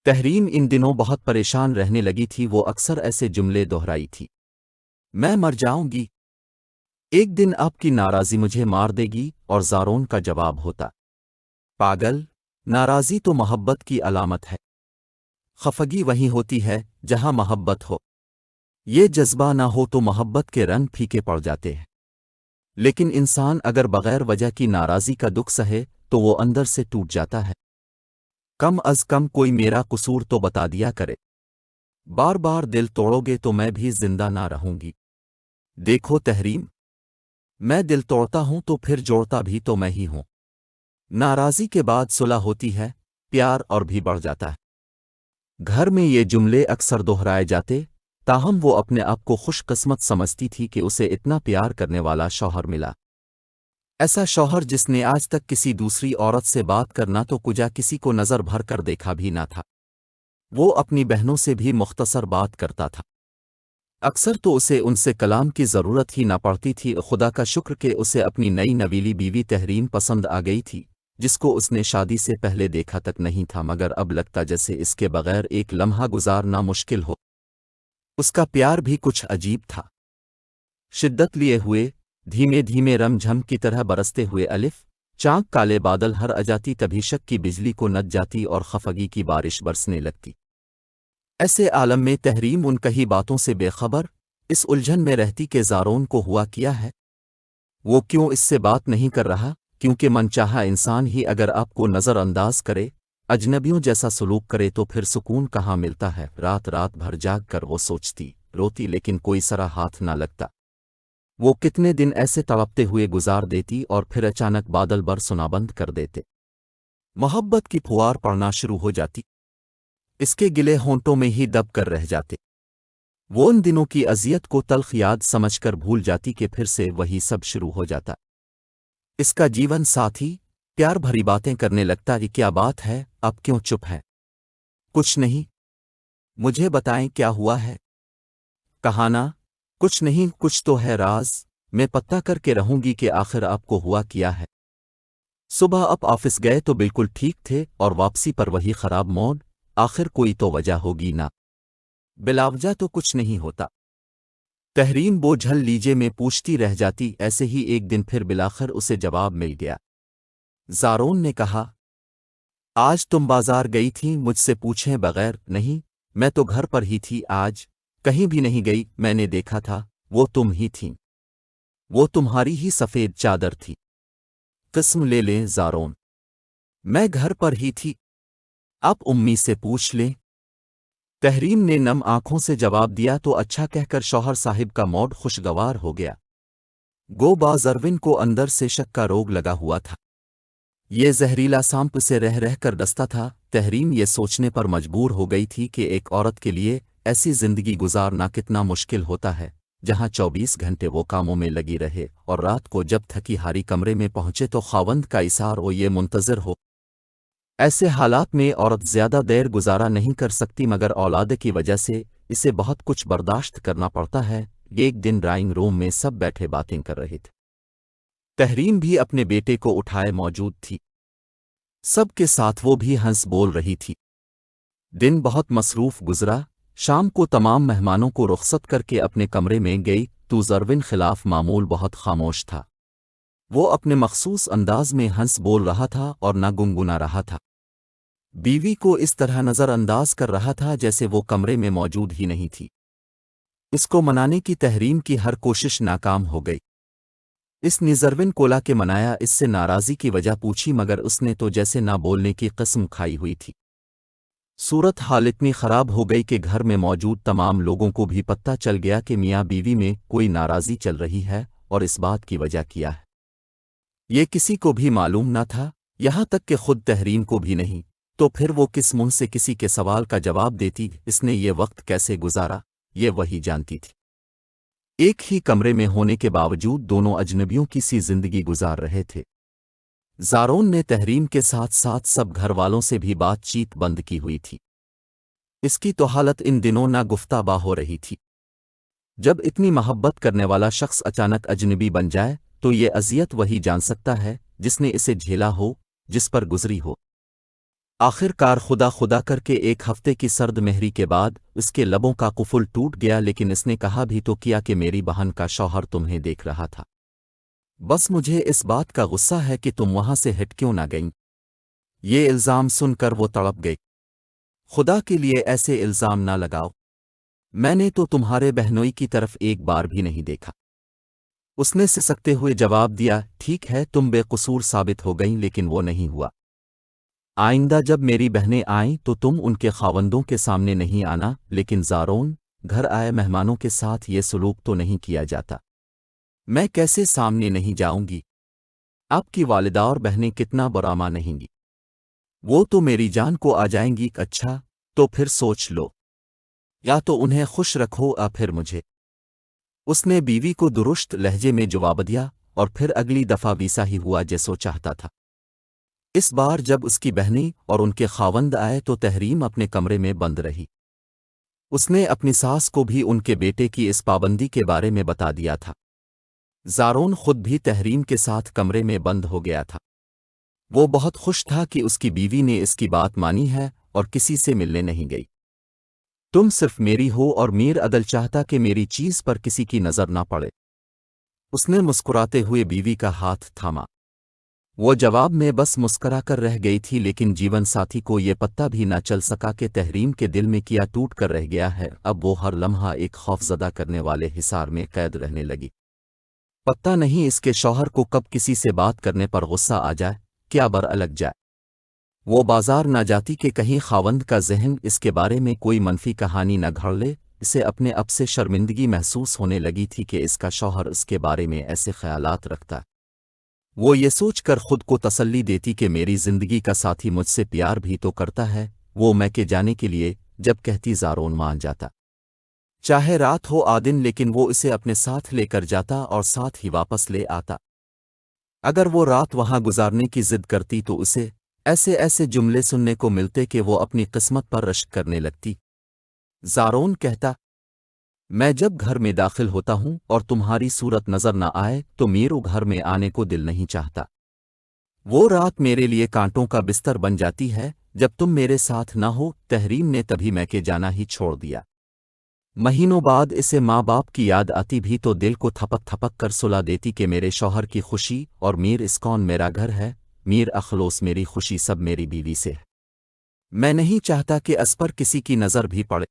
تحریم ان دنوں بہت پریشان رہنے لگی تھی، وہ اکثر ایسے جملے دہرائی تھی: میں مر جاؤں گی، ایک دن آپ کی ناراضی مجھے مار دے گی، اور زارون کا جواب ہوتا: پاگل، ناراضی تو محبت کی علامت ہے، خفگی وہیں ہوتی ہے جہاں محبت ہو، یہ جذبہ نہ ہو تو محبت کے رنگ پھیکے پڑ جاتے ہیں۔ لیکن انسان اگر بغیر وجہ کی ناراضی کا دکھ سہے تو وہ اندر سے ٹوٹ جاتا ہے۔ کم از کم کوئی میرا قصور تو بتا دیا کرے، بار بار دل توڑو گے تو میں بھی زندہ نہ رہوں گی۔ دیکھو تحریم، میں دل توڑتا ہوں تو پھر جوڑتا بھی تو میں ہی ہوں۔ ناراضی کے بعد صلح ہوتی ہے، پیار اور بھی بڑھ جاتا ہے۔ گھر میں یہ جملے اکثر دہرائے جاتے، تاہم وہ اپنے آپ کو خوش قسمت سمجھتی تھی کہ اسے اتنا پیار کرنے والا شوہر ملا، ایسا شوہر جس نے آج تک کسی دوسری عورت سے بات کرنا تو کجا کسی کو نظر بھر کر دیکھا بھی نہ تھا۔ وہ اپنی بہنوں سے بھی مختصر بات کرتا تھا، اکثر تو اسے ان سے کلام کی ضرورت ہی نہ پڑتی تھی۔ خدا کا شکر کہ اسے اپنی نئی نویلی بیوی تحریم پسند آ گئی تھی، جس کو اس نے شادی سے پہلے دیکھا تک نہیں تھا، مگر اب لگتا جیسے اس کے بغیر ایک لمحہ گزارنا مشکل ہو۔ اس کا پیار بھی کچھ عجیب تھا، شدت لیے ہوئے، دھیمے دھیمے رم جھم کی طرح برستے ہوئے الف چاک کالے بادل ہر اجاتی تبھی شک کی بجلی کو نچ جاتی اور خفگی کی بارش برسنے لگتی۔ ایسے عالم میں تحریم ان کہی باتوں سے بے خبر اس الجھن میں رہتی کہ زارون کو ہوا کیا ہے، وہ کیوں اس سے بات نہیں کر رہا، کیونکہ منچاہا انسان ہی اگر آپ کو نظر انداز کرے، اجنبیوں جیسا سلوک کرے تو پھر سکون کہاں ملتا ہے۔ رات رات بھر جاگ کر وہ سوچتی، روتی، لیکن کوئی سرا ہاتھ نہ لگتا۔ وہ کتنے دن ایسے تڑپتے ہوئے گزار دیتی اور پھر اچانک بادل برسنا بند کر دیتے، محبت کی پھوار پڑنا شروع ہو جاتی، اس کے گلے ہونٹوں میں ہی دب کر رہ جاتے۔ وہ ان دنوں کی اذیت کو تلخ یاد سمجھ کر بھول جاتی کہ پھر سے وہی سب شروع ہو جاتا۔ اس کا جیون ساتھی پیار بھری باتیں کرنے لگتا، یہ کیا بات ہے، اب کیوں چپ ہے؟ کچھ نہیں، مجھے بتائیں کیا ہوا ہے؟ کہانا کچھ نہیں، کچھ تو ہے راز، میں پتہ کر کے رہوں گی کہ آخر آپ کو ہوا کیا ہے۔ صبح آپ آفس گئے تو بالکل ٹھیک تھے، اور واپسی پر وہی خراب موڈ، آخر کوئی تو وجہ ہوگی نا؟ بلا وجہ تو کچھ نہیں ہوتا۔ تحریم بوجھل لیجے میں پوچھتی رہ جاتی۔ ایسے ہی ایک دن پھر بلاخر اسے جواب مل گیا۔ زارون نے کہا، آج تم بازار گئی تھیں مجھ سے پوچھیں بغیر؟ نہیں، میں تو گھر پر ہی تھی، آج کہیں بھی نہیں گئی، میں نے دیکھا تھا وہ تم ہی تھیں، وہ تمہاری ہی سفید چادر تھی۔ قسم لے لیں زارون، میں گھر پر ہی تھی، آپ امی سے پوچھ لیں۔ تحریم نے نم آنکھوں سے جواب دیا تو اچھا کہہ کر شوہر صاحب کا موڈ خوشگوار ہو گیا۔ گو زرون کو اندر سے شک کا روگ لگا ہوا تھا، یہ زہریلا سانپ سے رہ رہ کر ڈستا تھا۔ تحریم یہ سوچنے پر مجبور ہو گئی تھی کہ ایک عورت کے لیے ایسی زندگی گزارنا کتنا مشکل ہوتا ہے جہاں 24 گھنٹے وہ کاموں میں لگی رہے، اور رات کو جب تھکی ہاری کمرے میں پہنچے تو خاوند کا اثار وہ یہ منتظر ہو۔ ایسے حالات میں عورت زیادہ دیر گزارا نہیں کر سکتی، مگر اولاد کی وجہ سے اسے بہت کچھ برداشت کرنا پڑتا ہے۔ ایک دن ڈرائنگ روم میں سب بیٹھے باتیں کر رہے تھے، تحریم بھی اپنے بیٹے کو اٹھائے موجود تھی، سب کے ساتھ وہ بھی ہنس بول رہی تھی۔ دن بہت مصروف گزرا، شام کو تمام مہمانوں کو رخصت کر کے اپنے کمرے میں گئی تو زرون خلاف معمول بہت خاموش تھا، وہ اپنے مخصوص انداز میں ہنس بول رہا تھا اور نہ گنگنا رہا تھا، بیوی کو اس طرح نظر انداز کر رہا تھا جیسے وہ کمرے میں موجود ہی نہیں تھی۔ اس کو منانے کی تحریم کی ہر کوشش ناکام ہو گئی۔ اس نے زرون کو لا کے منایا، اس سے ناراضی کی وجہ پوچھی، مگر اس نے تو جیسے نہ بولنے کی قسم کھائی ہوئی تھی۔ صورت حال اتنی خراب ہو گئی کہ گھر میں موجود تمام لوگوں کو بھی پتہ چل گیا کہ میاں بیوی میں کوئی ناراضی چل رہی ہے، اور اس بات کی وجہ کیا ہے یہ کسی کو بھی معلوم نہ تھا، یہاں تک کہ خود تحریم کو بھی نہیں۔ تو پھر وہ کس منہ سے کسی کے سوال کا جواب دیتی؟ اس نے یہ وقت کیسے گزارا یہ وہی جانتی تھی۔ ایک ہی کمرے میں ہونے کے باوجود دونوں اجنبیوں کی سی زندگی گزار رہے تھے۔ زارون نے تحریم کے ساتھ ساتھ سب گھر والوں سے بھی بات چیت بند کی ہوئی تھی، اس کی تو حالت ان دنوں نہ گفتابا ہو رہی تھی۔ جب اتنی محبت کرنے والا شخص اچانک اجنبی بن جائے تو یہ اذیت وہی جان سکتا ہے جس نے اسے جھیلا ہو، جس پر گزری ہو۔ آخر کار خدا خدا کر کے ایک ہفتے کی سرد مہری کے بعد اس کے لبوں کا قفل ٹوٹ گیا، لیکن اس نے کہا بھی تو کیا کہ میری بہن کا شوہر تمہیں دیکھ رہا تھا۔ بس مجھے اس بات کا غصہ ہے کہ تم وہاں سے ہٹ کیوں نہ گئیں۔ یہ الزام سن کر وہ تڑپ گئی۔ خدا کے لیے ایسے الزام نہ لگاؤ، میں نے تو تمہارے بہنوئی کی طرف ایک بار بھی نہیں دیکھا۔ اس نے سسکتے ہوئے جواب دیا، ٹھیک ہے تم بے قصور ثابت ہو گئیں، لیکن وہ نہیں ہوا۔ آئندہ جب میری بہنیں آئیں تو تم ان کے خاوندوں کے سامنے نہیں آنا، لیکن زارون، گھر آئے مہمانوں کے ساتھ یہ سلوک تو نہیں کیا جاتا۔ میں کیسے سامنے نہیں جاؤں گی؟ آپ کی والدہ اور بہنیں کتنا برا مانیں گی؟ وہ تو میری جان کو آ جائیں گی۔ اچھا تو پھر سوچ لو، یا تو انہیں خوش رکھو یا پھر مجھے۔ اس نے بیوی کو درست لہجے میں جواب دیا، اور پھر اگلی دفعہ ویسا ہی ہوا جیسو چاہتا تھا۔ اس بار جب اس کی بہنیں اور ان کے خاوند آئے تو تحریم اپنے کمرے میں بند رہی۔ اس نے اپنی ساس کو بھی ان کے بیٹے کی اس پابندی کے بارے میں بتا دیا تھا۔ زارون خود بھی تحریم کے ساتھ کمرے میں بند ہو گیا تھا۔ وہ بہت خوش تھا کہ اس کی بیوی نے اس کی بات مانی ہے اور کسی سے ملنے نہیں گئی۔ تم صرف میری ہو اور میر عدل چاہتا کہ میری چیز پر کسی کی نظر نہ پڑے۔ اس نے مسکراتے ہوئے بیوی کا ہاتھ تھاما۔ وہ جواب میں بس مسکرا کر رہ گئی تھی، لیکن جیون ساتھی کو یہ پتہ بھی نہ چل سکا کہ تحریم کے دل میں کیا ٹوٹ کر رہ گیا ہے۔ اب وہ ہر لمحہ ایک خوفزدہ کرنے والے حصار میں قید رہنے لگی۔ پتہ نہیں اس کے شوہر کو کب کسی سے بات کرنے پر غصہ آ جائے، کیا برا لگ جائے۔ وہ بازار نہ جاتی کہ کہیں خاوند کا ذہن اس کے بارے میں کوئی منفی کہانی نہ گھڑ لے۔ اسے اپنے اب سے شرمندگی محسوس ہونے لگی تھی کہ اس کا شوہر اس کے بارے میں ایسے خیالات رکھتا۔ وہ یہ سوچ کر خود کو تسلی دیتی کہ میری زندگی کا ساتھی مجھ سے پیار بھی تو کرتا ہے۔ وہ میں کے جانے کے لیے جب کہتی زارون مان جاتا، چاہے رات ہو آدن، لیکن وہ اسے اپنے ساتھ لے کر جاتا اور ساتھ ہی واپس لے آتا۔ اگر وہ رات وہاں گزارنے کی ضد کرتی تو اسے ایسے ایسے جملے سننے کو ملتے کہ وہ اپنی قسمت پر رشک کرنے لگتی۔ زارون کہتا، میں جب گھر میں داخل ہوتا ہوں اور تمہاری صورت نظر نہ آئے تو میرو گھر میں آنے کو دل نہیں چاہتا۔ وہ رات میرے لیے کانٹوں کا بستر بن جاتی ہے جب تم میرے ساتھ نہ ہو۔ تحریم نے تبھی میں کے جانا ہی چھوڑ دیا۔ مہینوں بعد اسے ماں باپ کی یاد آتی بھی تو دل کو تھپک تھپک کر سلا دیتی کہ میرے شوہر کی خوشی اور میر اسکون میرا گھر ہے، میر اخلوص میری خوشی سب میری بیوی سے ہے۔ میں نہیں چاہتا کہ اس پر کسی کی نظر بھی پڑے۔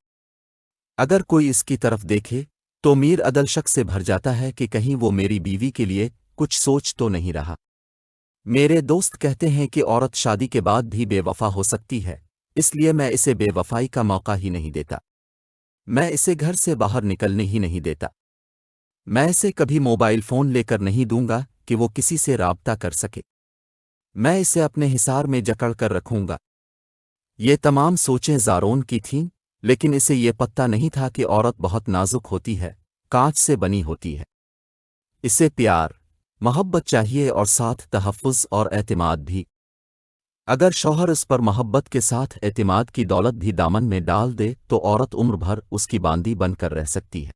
اگر کوئی اس کی طرف دیکھے تو میر عدل شک سے بھر جاتا ہے کہ کہیں وہ میری بیوی کے لیے کچھ سوچ تو نہیں رہا۔ میرے دوست کہتے ہیں کہ عورت شادی کے بعد بھی بے وفا ہو سکتی ہے، اس لیے میں اسے بے وفائی کا موقع ہی نہیں دیتا۔ میں اسے گھر سے باہر نکلنے ہی نہیں دیتا۔ میں اسے کبھی موبائل فون لے کر نہیں دوں گا کہ وہ کسی سے رابطہ کر سکے۔ میں اسے اپنے حصار میں جکڑ کر رکھوں گا۔ یہ تمام سوچیں زارون کی تھیں، لیکن اسے یہ پتہ نہیں تھا کہ عورت بہت نازک ہوتی ہے، کانچ سے بنی ہوتی ہے۔ اسے پیار، محبت چاہیے اور ساتھ تحفظ اور اعتماد بھی۔ اگر شوہر اس پر محبت کے ساتھ اعتماد کی دولت بھی دامن میں ڈال دے تو عورت عمر بھر اس کی باندی بن کر رہ سکتی ہے۔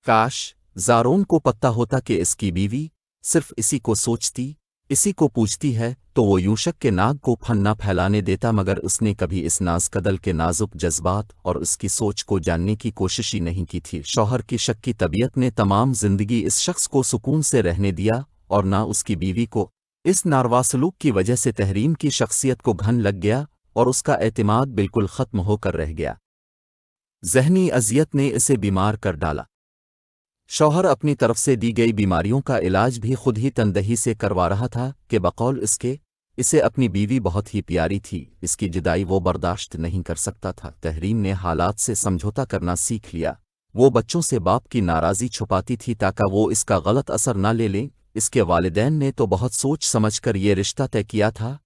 کاش زارون کو پتہ ہوتا کہ اس کی بیوی صرف اسی کو سوچتی، اسی کو پوچھتی ہے تو وہ یوشک کے ناگ کو پھن نہ پھیلانے دیتا، مگر اس نے کبھی اس ناز قدل کے نازک جذبات اور اس کی سوچ کو جاننے کی کوشش ہی نہیں کی تھی۔ شوہر کی شک کی طبیعت نے تمام زندگی اس شخص کو سکون سے رہنے دیا، اور نہ اس کی بیوی کو۔ اس ناروا سلوک کی وجہ سے تحریم کی شخصیت کو گھن لگ گیا اور اس کا اعتماد بالکل ختم ہو کر رہ گیا۔ ذہنی اذیت نے اسے بیمار کر ڈالا۔ شوہر اپنی طرف سے دی گئی بیماریوں کا علاج بھی خود ہی تندہی سے کروا رہا تھا کہ بقول اس کے اسے اپنی بیوی بہت ہی پیاری تھی، اس کی جدائی وہ برداشت نہیں کر سکتا تھا۔ تحریم نے حالات سے سمجھوتا کرنا سیکھ لیا۔ وہ بچوں سے باپ کی ناراضی چھپاتی تھی تاکہ وہ اس کا غلط اثر نہ لے لیں۔ اس کے والدین نے تو بہت سوچ سمجھ کر یہ رشتہ طے کیا تھا،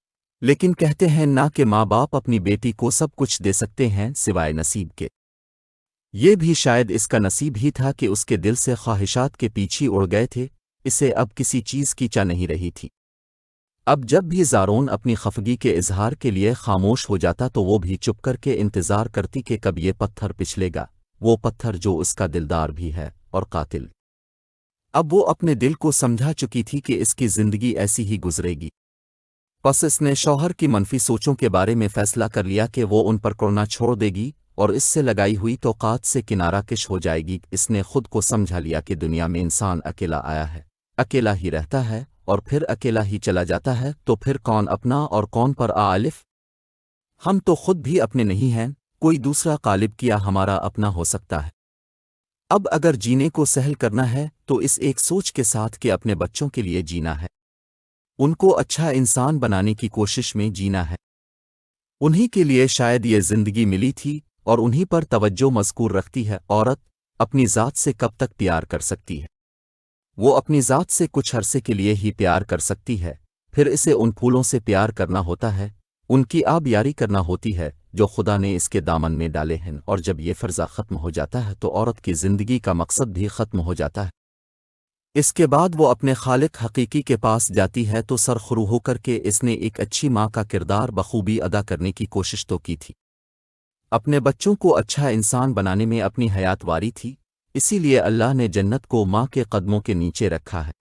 لیکن کہتے ہیں نہ کہ ماں باپ اپنی بیٹی کو سب کچھ دے سکتے ہیں سوائے نصیب کے۔ یہ بھی شاید اس کا نصیب ہی تھا کہ اس کے دل سے خواہشات کے پیچھے اڑ گئے تھے۔ اسے اب کسی چیز کی چاہ نہیں رہی تھی۔ اب جب بھی زارون اپنی خفگی کے اظہار کے لیے خاموش ہو جاتا تو وہ بھی چپ کر کے انتظار کرتی کہ کب یہ پتھر پچھلے گا، وہ پتھر جو اس کا دلدار بھی ہے اور قاتل۔ اب وہ اپنے دل کو سمجھا چکی تھی کہ اس کی زندگی ایسی ہی گزرے گی۔ پس اس نے شوہر کی منفی سوچوں کے بارے میں فیصلہ کر لیا کہ وہ ان پر کرنا چھوڑ دے گی اور اس سے لگائی ہوئی توقات سے کنارہ کش ہو جائے گی۔ اس نے خود کو سمجھا لیا کہ دنیا میں انسان اکیلا آیا ہے، اکیلا ہی رہتا ہے اور پھر اکیلا ہی چلا جاتا ہے، تو پھر کون اپنا اور کون پر آلف؟ ہم تو خود بھی اپنے نہیں ہیں، کوئی دوسرا غالب کیا ہمارا اپنا ہو سکتا ہے؟ اب اگر جینے کو سہل کرنا ہے تو اس ایک سوچ کے ساتھ کہ اپنے بچوں کے لیے جینا ہے، ان کو اچھا انسان بنانے کی کوشش میں جینا ہے۔ انہی کے لیے شاید یہ زندگی ملی تھی اور انہی پر توجہ مذکور رکھتی ہے۔ عورت اپنی ذات سے کب تک پیار کر سکتی ہے؟ وہ اپنی ذات سے کچھ عرصے کے لیے ہی پیار کر سکتی ہے، پھر اسے ان پھولوں سے پیار کرنا ہوتا ہے، ان کی آب یاری کرنا ہوتی ہے جو خدا نے اس کے دامن میں ڈالے ہیں، اور جب یہ فرضہ ختم ہو جاتا ہے تو عورت کی زندگی کا مقصد بھی ختم ہو جاتا ہے۔ اس کے بعد وہ اپنے خالق حقیقی کے پاس جاتی ہے تو سر خرو ہو کر کے اس نے ایک اچھی ماں کا کردار بخوبی ادا کرنے کی کوشش تو کی تھی، اپنے بچوں کو اچھا انسان بنانے میں اپنی حیات واری تھی، اسی لیے اللہ نے جنت کو ماں کے قدموں کے نیچے رکھا ہے۔